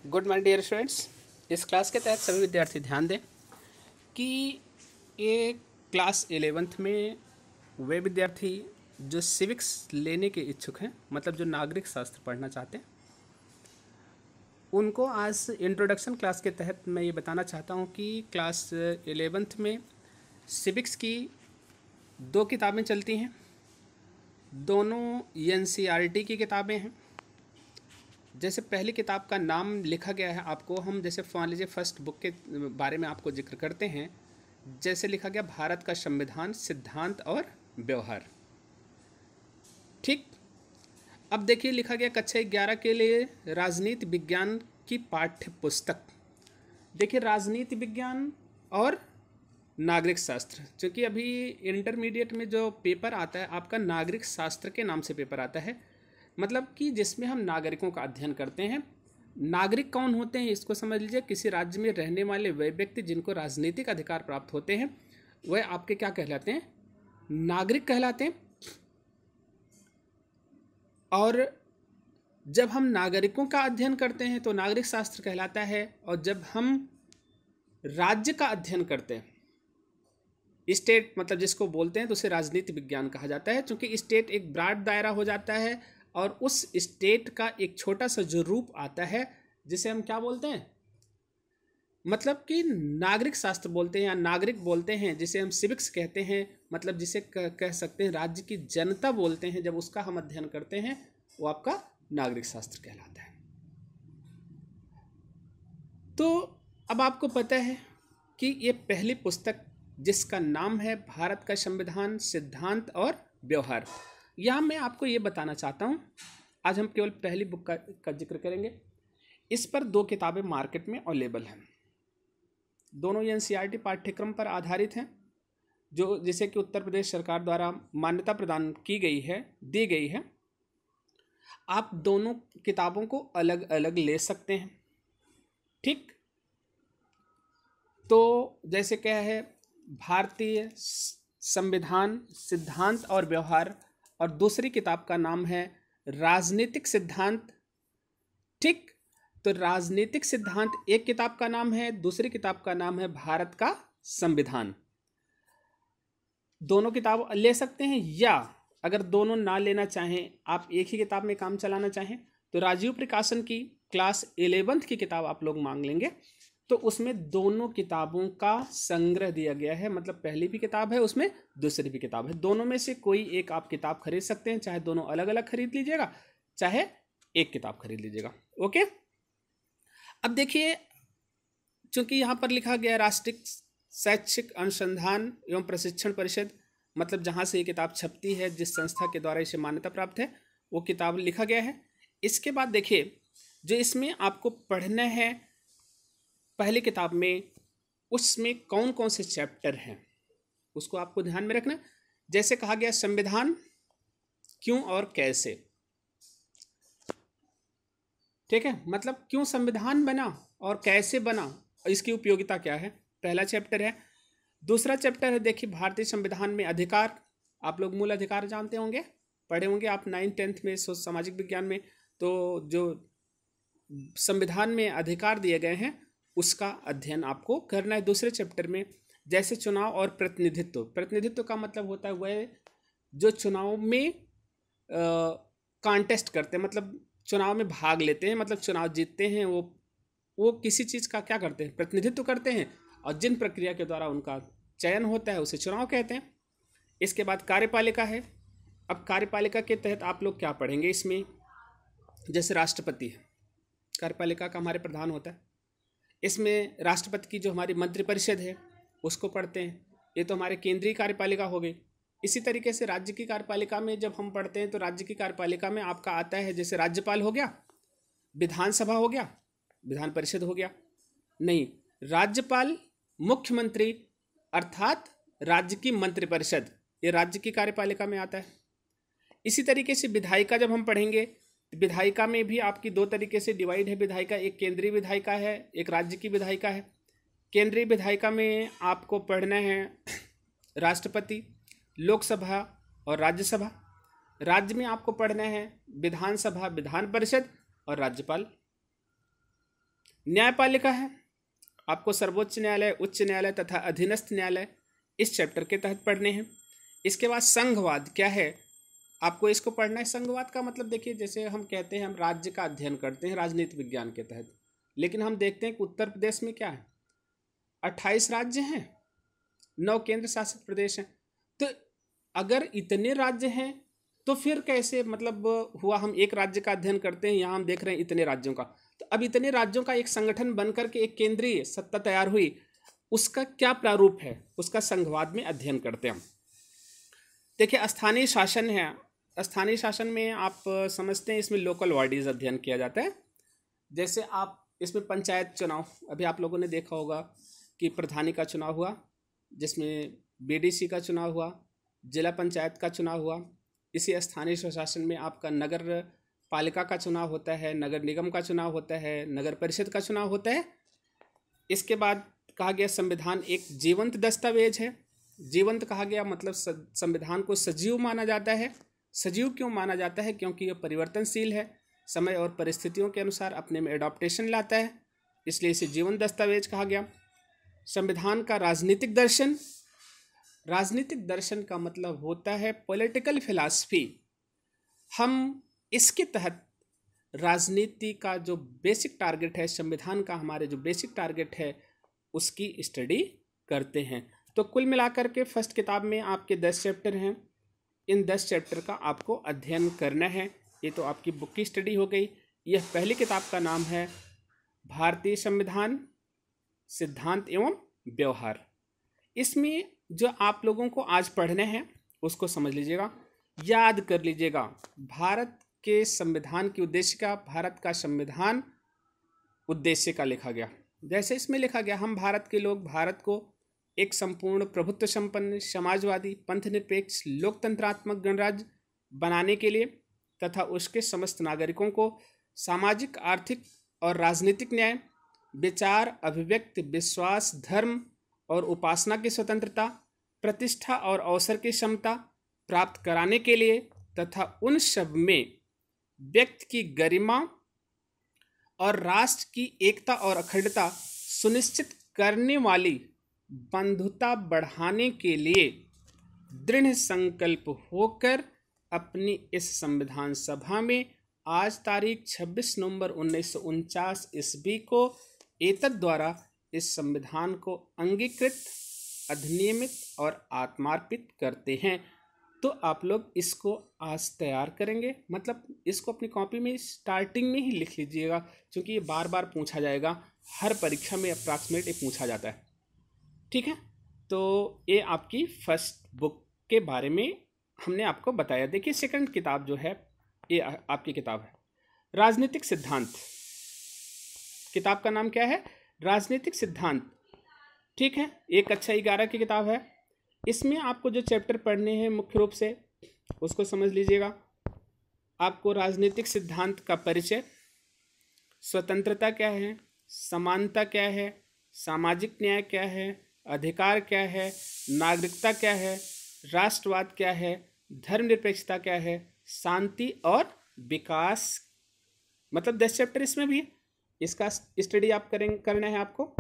Good my dear students. इस class के तहत सभी विद्यार्थी ध्यान दें कि ये क्लास 11th में वे विद्यार्थी जो सिविक्स लेने के इच्छुक हैं, मतलब जो नागरिक शास्त्र पढ़ना चाहते हैं, उनको आज इंट्रोडक्शन क्लास के तहत मैं ये बताना चाहता हूँ कि क्लास 11th में सिविक्स की दो किताबें चलती हैं। दोनों एनसीईआरटी की किताबें हैं। जैसे पहली किताब का नाम लिखा गया है आपको, हम जैसे मान लीजिए फर्स्ट बुक के बारे में आपको जिक्र करते हैं। जैसे लिखा गया भारत का संविधान, सिद्धांत और व्यवहार। ठीक, अब देखिए लिखा गया कक्षा 11 के लिए राजनीति विज्ञान की पाठ्य पुस्तक। देखिए राजनीति विज्ञान और नागरिक शास्त्र, क्योंकि अभी इंटरमीडिएट में जो पेपर आता है आपका नागरिक शास्त्र के नाम से पेपर आता है, मतलब कि जिसमें हम नागरिकों का अध्ययन करते हैं। नागरिक कौन होते हैं इसको समझ लीजिए। किसी राज्य में रहने वाले वे व्यक्ति जिनको राजनीतिक अधिकार प्राप्त होते हैं वह आपके क्या कहलाते हैं? नागरिक कहलाते हैं। और जब हम नागरिकों का अध्ययन करते हैं तो नागरिक शास्त्र कहलाता है, और जब हम राज्य का अध्ययन करते हैं, स्टेट मतलब जिसको बोलते हैं, तो उसे राजनीति विज्ञान कहा जाता है। क्योंकि स्टेट एक ब्रॉड दायरा हो जाता है और उस स्टेट का एक छोटा सा जो रूप आता है जिसे हम क्या बोलते हैं, मतलब कि नागरिक शास्त्र बोलते हैं या नागरिक बोलते हैं, जिसे हम सिविक्स कहते हैं। मतलब जिसे कह सकते हैं राज्य की जनता बोलते हैं। जब उसका हम अध्ययन करते हैं वो आपका नागरिक शास्त्र कहलाता है। तो अब आपको पता है कि ये पहली पुस्तक जिसका नाम है भारत का संविधान, सिद्धांत और व्यवहार। यहाँ मैं आपको ये बताना चाहता हूँ, आज हम केवल पहली बुक का जिक्र करेंगे। इस पर दो किताबें मार्केट में अवेलेबल हैं। दोनों एनसीईआरटी पाठ्यक्रम पर आधारित हैं, जो जिसे कि उत्तर प्रदेश सरकार द्वारा मान्यता प्रदान की गई है, दी गई है। आप दोनों किताबों को अलग अलग ले सकते हैं। ठीक, तो जैसे क्या है, भारतीय संविधान, सिद्धांत और व्यवहार, और दूसरी किताब का नाम है राजनीतिक सिद्धांत। ठीक, तो राजनीतिक सिद्धांत एक किताब का नाम है, दूसरी किताब का नाम है भारत का संविधान। दोनों किताब ले सकते हैं, या अगर दोनों ना लेना चाहें, आप एक ही किताब में काम चलाना चाहें, तो राजीव प्रकाशन की क्लास 11th की किताब आप लोग मांग लेंगे, तो उसमें दोनों किताबों का संग्रह दिया गया है। मतलब पहली भी किताब है, उसमें दूसरी भी किताब है। दोनों में से कोई एक आप किताब खरीद सकते हैं, चाहे दोनों अलग अलग खरीद लीजिएगा, चाहे एक किताब खरीद लीजिएगा। ओके, अब देखिए, चूंकि यहाँ पर लिखा गया राष्ट्रीय शैक्षिक अनुसंधान एवं प्रशिक्षण परिषद, मतलब जहाँ से ये किताब छपती है, जिस संस्था के द्वारा इसे मान्यता प्राप्त है, वो किताब लिखा गया है। इसके बाद देखिए, जो इसमें आपको पढ़ना है पहली किताब में, उसमें कौन कौन से चैप्टर हैं उसको आपको ध्यान में रखना। जैसे कहा गया संविधान क्यों और कैसे। ठीक है, मतलब क्यों संविधान बना और कैसे बना, इसकी उपयोगिता क्या है, पहला चैप्टर है। दूसरा चैप्टर है, देखिए भारतीय संविधान में अधिकार। आप लोग मूल अधिकार जानते होंगे, पढ़े होंगे आप 9th-10th में सामाजिक विज्ञान में। तो जो संविधान में अधिकार दिए गए हैं उसका अध्ययन आपको करना है। दूसरे चैप्टर में जैसे चुनाव और प्रतिनिधित्व। प्रतिनिधित्व का मतलब होता है वह जो चुनाव में कॉन्टेस्ट करते हैं, मतलब चुनाव में भाग लेते हैं, मतलब चुनाव जीतते हैं, वो किसी चीज़ का क्या करते हैं, प्रतिनिधित्व करते हैं, और जिन प्रक्रिया के द्वारा उनका चयन होता है उसे चुनाव कहते हैं। इसके बाद कार्यपालिका है। अब कार्यपालिका के तहत आप लोग क्या पढ़ेंगे इसमें, जैसे राष्ट्रपति है, कार्यपालिका का हमारे प्रधान होता है। इसमें राष्ट्रपति की जो हमारी मंत्रिपरिषद है उसको पढ़ते हैं। ये तो हमारे केंद्रीय कार्यपालिका हो गई। इसी तरीके से राज्य की कार्यपालिका में जब हम पढ़ते हैं तो राज्य की कार्यपालिका में आपका आता है, जैसे राज्यपाल हो गया, विधानसभा हो गया, विधान परिषद हो गया। नहीं, राज्यपाल, मुख्यमंत्री अर्थात राज्य की मंत्रिपरिषद, ये राज्य की कार्यपालिका में आता है। इसी तरीके से विधायिका जब हम पढ़ेंगे, विधायिका में भी आपकी दो तरीके से डिवाइड है विधायिका, एक केंद्रीय विधायिका है, एक राज्य की विधायिका है। केंद्रीय विधायिका में आपको पढ़ना है राष्ट्रपति, लोकसभा और राज्यसभा। राज्य में आपको पढ़ना है विधानसभा, विधान परिषद और राज्यपाल। न्यायपालिका है, आपको सर्वोच्च न्यायालय, उच्च न्यायालय तथा अधीनस्थ न्यायालय इस चैप्टर के तहत पढ़ने हैं। इसके बाद संघवाद क्या है, आपको इसको पढ़ना है। संघवाद का मतलब देखिए, जैसे हम कहते हैं हम राज्य का अध्ययन करते हैं राजनीति विज्ञान के तहत, लेकिन हम देखते हैं कि उत्तर प्रदेश में क्या है, 28 राज्य हैं, 9 केंद्र शासित प्रदेश हैं। तो अगर इतने राज्य हैं तो फिर कैसे मतलब हुआ, हम एक राज्य का अध्ययन करते हैं, यहाँ हम देख रहे हैं इतने राज्यों का। तो अब इतने राज्यों का एक संगठन बनकर के एक केंद्रीय सत्ता तैयार हुई, उसका क्या प्रारूप है, उसका संघवाद में अध्ययन करते हैं हम। देखिए स्थानीय शासन है, स्थानीय शासन में आप समझते हैं इसमें लोकल बॉडीज अध्ययन किया जाता है। जैसे आप इसमें पंचायत चुनाव, अभी आप लोगों ने देखा होगा कि प्रधानी का चुनाव हुआ, जिसमें बीडीसी का चुनाव हुआ, जिला पंचायत का चुनाव हुआ। इसी स्थानीय स्वशासन में आपका नगर पालिका का चुनाव होता है, नगर निगम का चुनाव होता है, नगर परिषद का चुनाव होता है। इसके बाद कहा गया संविधान एक जीवंत दस्तावेज है। जीवंत कहा गया मतलब संविधान को सजीव माना जाता है। सजीव क्यों माना जाता है, क्योंकि यह परिवर्तनशील है, समय और परिस्थितियों के अनुसार अपने में एडॉप्टेशन लाता है, इसलिए इसे जीवंत दस्तावेज कहा गया। संविधान का राजनीतिक दर्शन, राजनीतिक दर्शन का मतलब होता है पॉलिटिकल फिलॉसफी। हम इसके तहत राजनीति का जो बेसिक टारगेट है, संविधान का हमारे जो बेसिक टारगेट है, उसकी स्टडी करते हैं। तो कुल मिलाकर के फर्स्ट किताब में आपके 10 चैप्टर हैं, इन 10 चैप्टर का आपको अध्ययन करना है। ये तो आपकी बुक की स्टडी हो गई। यह पहली किताब का नाम है भारतीय संविधान सिद्धांत एवं व्यवहार। इसमें जो आप लोगों को आज पढ़ने हैं उसको समझ लीजिएगा, याद कर लीजिएगा। भारत के संविधान की उद्देश्य का, भारत का संविधान उद्देश्य का लिखा गया। जैसे इसमें लिखा गया, हम भारत के लोग भारत को एक संपूर्ण प्रभुत्व संपन्न समाजवादी पंथ निरपेक्ष लोकतंत्रात्मक गणराज्य बनाने के लिए तथा उसके समस्त नागरिकों को सामाजिक, आर्थिक और राजनीतिक न्याय, विचार, अभिव्यक्ति, विश्वास, धर्म और उपासना की स्वतंत्रता, प्रतिष्ठा और अवसर की क्षमता प्राप्त कराने के लिए तथा उन सब में व्यक्ति की गरिमा और राष्ट्र की एकता और अखंडता सुनिश्चित करने वाली बंधुता बढ़ाने के लिए दृढ़ संकल्प होकर अपनी इस संविधान सभा में आज तारीख 26 नवंबर 1949 ईस्वी को एतद द्वारा इस संविधान को अंगीकृत, अधिनियमित और आत्मार्पित करते हैं। तो आप लोग इसको आज तैयार करेंगे, मतलब इसको अपनी कॉपी में स्टार्टिंग में ही लिख लीजिएगा, क्योंकि ये बार बार पूछा जाएगा, हर परीक्षा में अप्रॉक्सीमेट ये पूछा जाता है। ठीक है, तो ये आपकी फर्स्ट बुक के बारे में हमने आपको बताया। देखिए सेकंड किताब जो है, ये आपकी किताब है राजनीतिक सिद्धांत। किताब का नाम क्या है? राजनीतिक सिद्धांत। ठीक है, एक कक्षा 11 की किताब है। इसमें आपको जो चैप्टर पढ़ने हैं मुख्य रूप से उसको समझ लीजिएगा। आपको राजनीतिक सिद्धांत का परिचय, स्वतंत्रता क्या है, समानता क्या है, सामाजिक न्याय क्या है, अधिकार क्या है, नागरिकता क्या है, राष्ट्रवाद क्या है, धर्मनिरपेक्षता क्या है, शांति और विकास, मतलब 10 चैप्टर इसमें भी है। इसका स्टडी आप करना है आपको।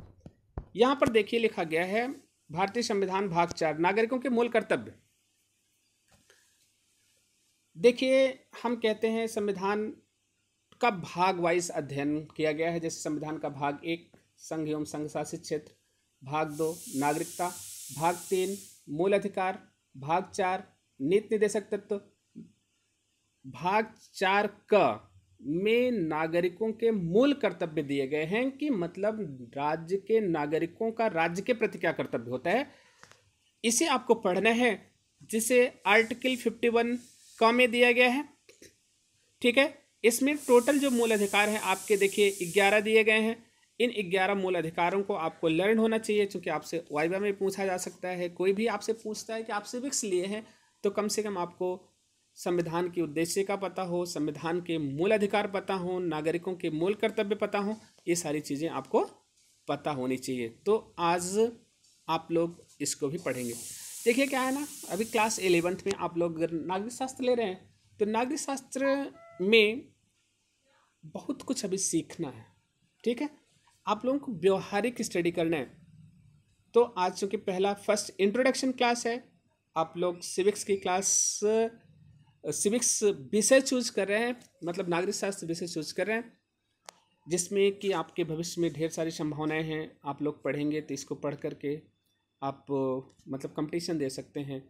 यहाँ पर देखिए लिखा गया है भारतीय संविधान भाग 4 नागरिकों के मूल कर्तव्य। देखिए हम कहते हैं संविधान का भाग वाइज अध्ययन किया गया है। जैसे संविधान का भाग 1 संघ एवं संघ शासित क्षेत्र, भाग 2 नागरिकता, भाग 3 मूल अधिकार, भाग 4 नीति निर्देशक तत्व, भाग 4 क में नागरिकों के मूल कर्तव्य दिए गए हैं कि मतलब राज्य के नागरिकों का राज्य के प्रति क्या कर्तव्य होता है, इसे आपको पढ़ना है, जिसे आर्टिकल 51 क में दिया गया है। ठीक है, इसमें टोटल जो मूल अधिकार हैं आपके देखिए 11 दिए गए हैं। इन 11 मूल अधिकारों को आपको लर्न होना चाहिए, क्योंकि आपसे वाइवा में पूछा जा सकता है। कोई भी आपसे पूछता है कि आप सिविक्स लिए हैं, तो कम से कम आपको संविधान के उद्देश्य का पता हो, संविधान के मूल अधिकार पता हो, नागरिकों के मूल कर्तव्य पता हो, ये सारी चीज़ें आपको पता होनी चाहिए। तो आज आप लोग इसको भी पढ़ेंगे। देखिए क्या है ना, अभी क्लास 11th में आप लोग अगर नागरिक शास्त्र ले रहे हैं तो नागरिक शास्त्र में बहुत कुछ अभी सीखना है। ठीक है, आप लोगों को व्यवहारिक स्टडी करना है। तो आज चूँकि पहला फर्स्ट इंट्रोडक्शन क्लास है, आप लोग सिविक्स की क्लास, सिविक्स विषय चूज कर रहे हैं, मतलब नागरिक शास्त्र विषय चूज कर रहे हैं, जिसमें कि आपके भविष्य में ढेर सारी संभावनाएं हैं। आप लोग पढ़ेंगे तो इसको पढ़ करके आप मतलब कंपटीशन दे सकते हैं,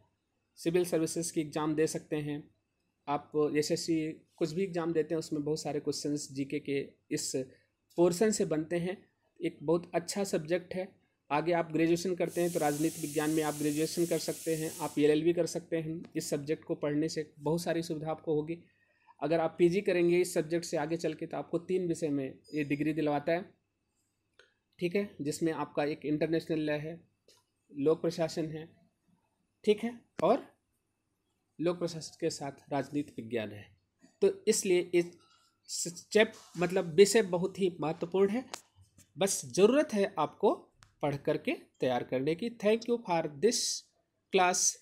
सिविल सर्विसेज की एग्ज़ाम दे सकते हैं, आप एसएससी कुछ भी एग्ज़ाम देते हैं उसमें बहुत सारे क्वेश्चंस जीके के इस पोर्शन से बनते हैं। एक बहुत अच्छा सब्जेक्ट है। आगे आप ग्रेजुएशन करते हैं तो राजनीति विज्ञान में आप ग्रेजुएशन कर सकते हैं, आप एलएलबी कर सकते हैं। इस सब्जेक्ट को पढ़ने से बहुत सारी सुविधा आपको होगी। अगर आप पीजी करेंगे इस सब्जेक्ट से आगे चल के तो आपको 3 विषय में ये डिग्री दिलवाता है, ठीक है, जिसमें आपका एक इंटरनेशनल लॉ है, लोक प्रशासन है, ठीक है, और लोक प्रशासन के साथ राजनीति विज्ञान है। तो इसलिए इस स्टेप मतलब विषय बहुत ही महत्वपूर्ण है। बस ज़रूरत है आपको पढ़ करके तैयार करने की। Thank you for this class.